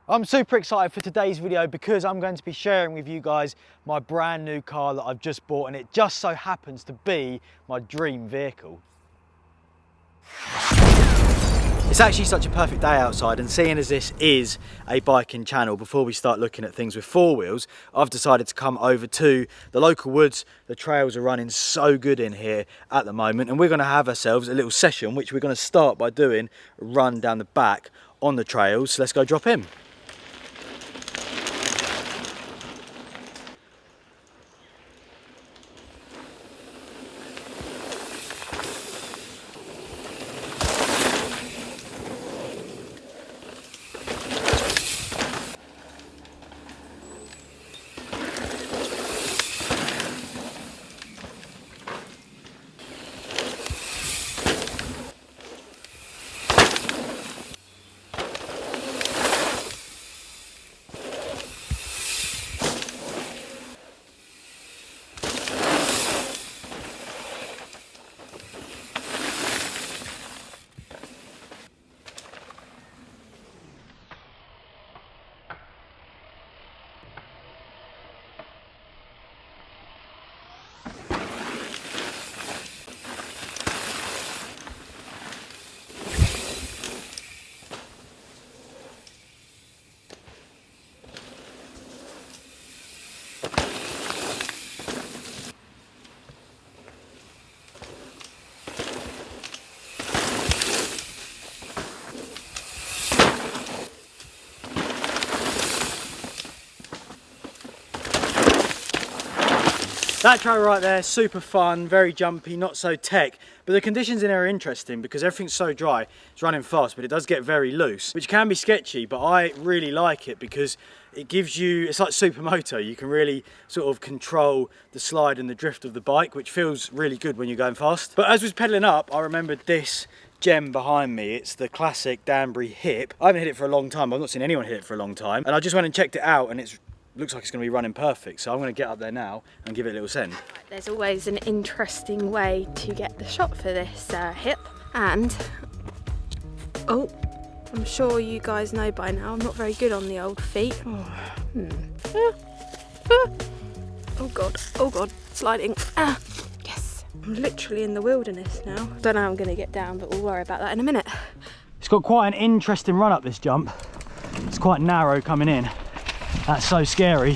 I'm super excited for today's video because I'm going to be sharing with you guys my brand new car that I've just bought, and it just so happens to be my dream vehicle. It's actually such a perfect day outside, and seeing as this is a biking channel, before we start looking at things with four wheels, I've decided to come over to the local woods. The trails are running so good in here at the moment, and we're going to have ourselves a little session which we're going to start by doing a run down the back on the trails. So let's go drop in. That trail right there, super fun, very jumpy, not so tech, but the conditions in there are interesting because everything's so dry. It's running fast, but it does get very loose, which can be sketchy, but I really like it because it gives you, it's like supermoto. You can really sort of control the slide and the drift of the bike, which feels really good when you're going fast. But as I was pedaling up, I remembered this gem behind me. It's the classic Danbury Hip. I haven't hit it for a long time. I've not seen anyone hit it for a long time, and I just went and checked it out, and it looks like it's going to be running perfect. So I'm going to get up there now and give it a little send. There's always an interesting way to get the shot for this hip, and oh, I'm sure you guys know by now I'm not very good on the old feet. Oh god, sliding. Yes, I'm literally in the wilderness now. Don't know how I'm going to get down, but we'll worry about that in a minute. It's got quite an interesting run up, this jump. It's quite narrow coming in. That's so scary.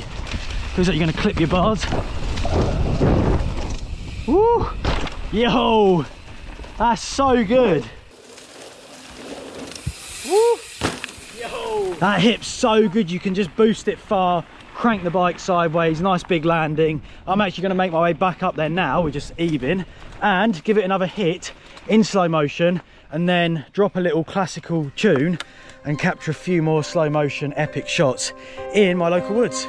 Feels like you're going to clip your bars. Woo! Yo! That's so good. Woo! Yo! That hip's so good. You can just boost it far, crank the bike sideways, nice big landing. I'm actually going to make my way back up there now. We're just even, and give it another hit in slow motion, and then drop a little classical tune and capture a few more slow motion epic shots in my local woods.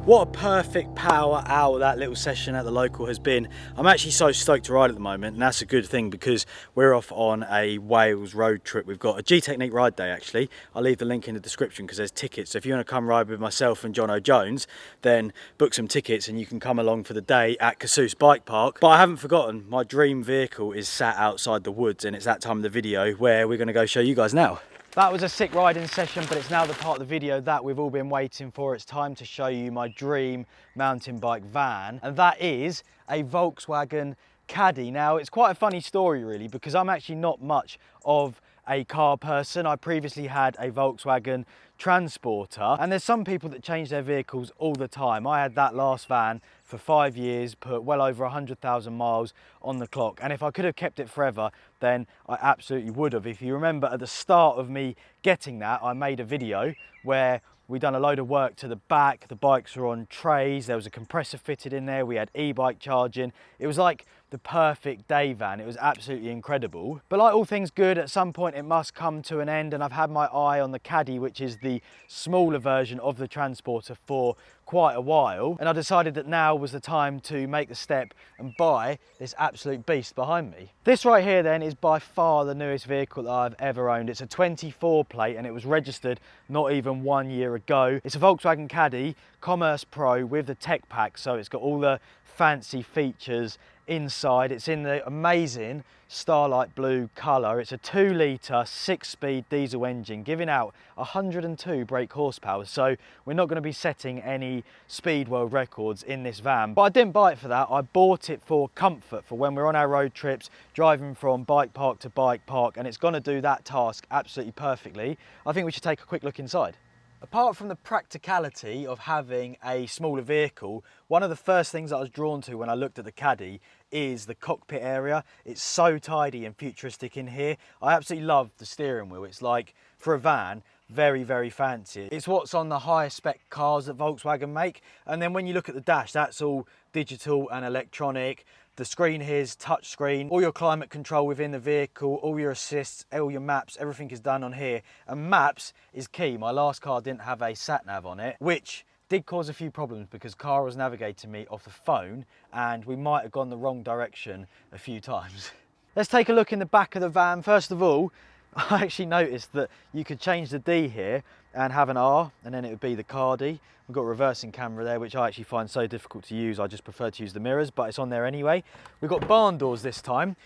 What a perfect power hour that little session at the local has been. I'm actually so stoked to ride at the moment, and that's a good thing because we're off on a Wales road trip. We've got a G-Technique ride day actually. I'll leave the link in the description because there's tickets. So if you want to come ride with myself and John O'Jones, then book some tickets and you can come along for the day at Casus Bike Park. But I haven't forgotten, my dream vehicle is sat outside the woods, and it's that time of the video where we're going to go show you guys now. That was a sick riding session, but it's now the part of the video that we've all been waiting for. It's time to show you my dream mountain bike van, and that is a Volkswagen CADDY. Now, it's quite a funny story really, because I'm actually not much of a car person. I previously had a Volkswagen transporter. And there's some people that change their vehicles all the time. I had that last van for 5 years, put well over 100,000 miles on the clock. And if I could have kept it forever, then I absolutely would have. If you remember at the start of me getting that, I made a video where we'd done a load of work to the back. The bikes were on trays. There was a compressor fitted in there. We had e-bike charging. It was like the perfect day van. It was absolutely incredible. But like all things good, at some point it must come to an end, and I've had my eye on the Caddy, which is the smaller version of the Transporter, for quite a while, and I decided that now was the time to make the step and buy this absolute beast behind me. This right here then is by far the newest vehicle that I've ever owned. It's a 24 plate and it was registered not even 1 year ago. It's a Volkswagen CADDY Commerce Pro with the tech pack, so it's got all the fancy features inside. It's in the amazing starlight blue colour. It's a 2 litre 6-speed diesel engine giving out 102 brake horsepower, so we're not going to be setting any speed world records in this van. But I didn't buy it for that. I bought it for comfort, for when we're on our road trips driving from bike park to bike park, and it's going to do that task absolutely perfectly. I think we should take a quick look inside. Apart from the practicality of having a smaller vehicle, one of the first things I was drawn to when I looked at the Caddy is the cockpit area. It's so tidy and futuristic in here. I absolutely love the steering wheel. It's like, for a van, very, very fancy. It's what's on the higher spec cars that Volkswagen make. And then when you look at the dash, that's all digital and electronic. The screen here is touch screen, all your climate control within the vehicle, all your assists, all your maps, everything is done on here. And maps is key. My last car didn't have a sat nav on it, which did cause a few problems because Cara was navigating me off the phone and we might have gone the wrong direction a few times. Let's take a look in the back of the van. First of all, I actually noticed that you could change the D here and have an R, and then it would be the CADDY. We've got a reversing camera there, which I actually find so difficult to use. I just prefer to use the mirrors, but it's on there anyway. We've got barn doors this time,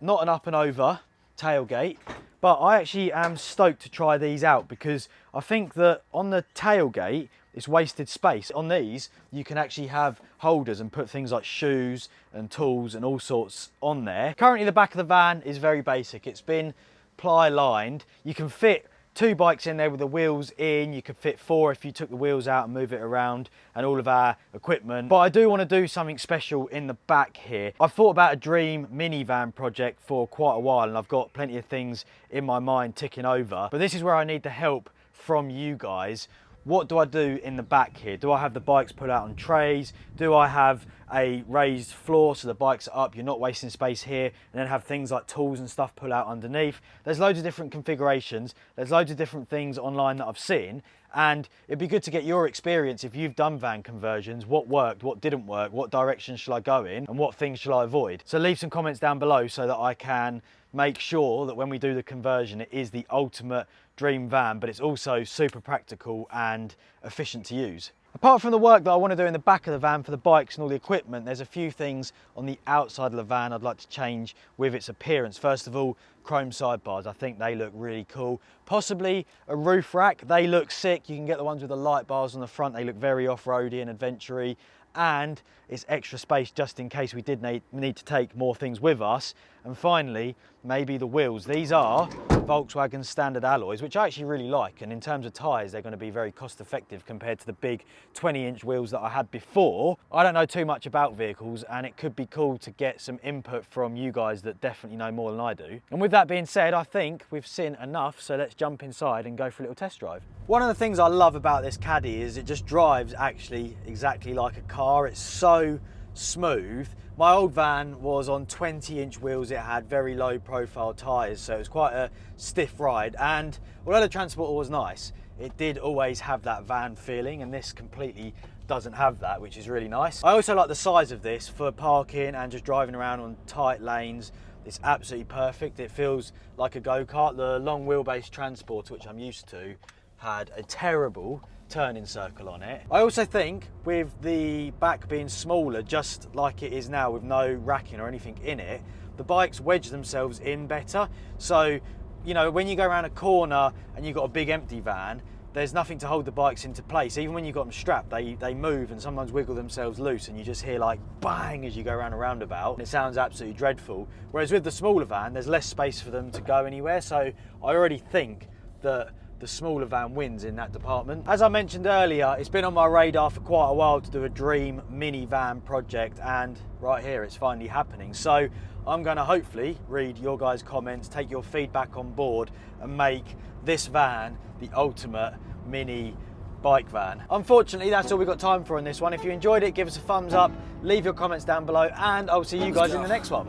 not an up and over tailgate, but I actually am stoked to try these out because I think that on the tailgate, it's wasted space. On these, you can actually have holders and put things like shoes and tools and all sorts on there. Currently, the back of the van is very basic. It's been ply lined. You can fit 2 bikes in there with the wheels in. You could fit 4 if you took the wheels out and move it around, and all of our equipment. But I do want to do something special in the back here. I've thought about a dream minivan project for quite a while, and I've got plenty of things in my mind ticking over. But this is where I need the help from you guys. What do I do in the back here? Do I have the bikes put out on trays? Do I have a raised floor so the bikes are up, you're not wasting space here, and then have things like tools and stuff pull out underneath? There's loads of different configurations. There's loads of different things online that I've seen, and it'd be good to get your experience if you've done van conversions. What worked, what didn't work, what direction shall I go in, and what things shall I avoid? So leave some comments down below so that I can make sure that when we do the conversion, it is the ultimate dream van, but it's also super practical and efficient to use. Apart from the work that I want to do in the back of the van for the bikes and all the equipment, there's a few things on the outside of the van I'd like to change with its appearance. First of all, chrome sidebars. I think they look really cool. Possibly a roof rack. They look sick. You can get the ones with the light bars on the front. They look very off-roady and adventure-y. And it's extra space just in case we did need to take more things with us. And finally, maybe the wheels. These are Volkswagen standard alloys, which I actually really like, and in terms of tyres, they're going to be very cost effective compared to the big 20-inch wheels that I had before. I don't know too much about vehicles, and it could be cool to get some input from you guys that definitely know more than I do. And with that being said, I think we've seen enough, so let's jump inside and go for a little test drive. One of the things I love about this Caddy is it just drives actually exactly like a car. It's so smooth. My old van was on 20-inch wheels. It had very low profile tyres, so it was quite a stiff ride. And although the Transporter was nice, it did always have that van feeling, and this completely doesn't have that, which is really nice. I also like the size of this for parking and just driving around on tight lanes. It's absolutely perfect. It feels like a go-kart. The long wheelbase Transporter, which I'm used to, had a terrible turning circle on it. I also think with the back being smaller, just like it is now with no racking or anything in it, the bikes wedge themselves in better. So, you know, when you go around a corner and you've got a big empty van, there's nothing to hold the bikes into place. Even when you've got them strapped, they move and sometimes wiggle themselves loose, and you just hear like bang as you go around a roundabout, and it sounds absolutely dreadful. Whereas with the smaller van, there's less space for them to go anywhere. So I already think that the smaller van wins in that department. As I mentioned earlier, it's been on my radar for quite a while to do a dream minivan project, and right here it's finally happening. So I'm going to hopefully read your guys' comments, take your feedback on board, and make this van the ultimate mini bike van. Unfortunately, that's all we've got time for in this one. If you enjoyed it, give us a thumbs up, leave your comments down below, and I'll see you guys in the next one.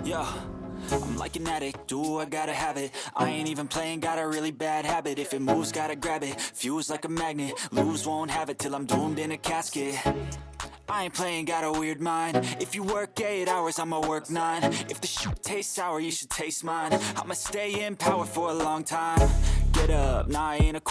Yeah, I'm like an addict, do I gotta have it. I ain't even playing, got a really bad habit. If it moves, gotta grab it, fuse like a magnet. Lose, won't have it till I'm doomed in a casket. I ain't playing, got a weird mind. If you work 8 hours, I'ma work 9. If the shit tastes sour, you should taste mine. I'ma stay in power for a long time. Get up, nah, I ain't a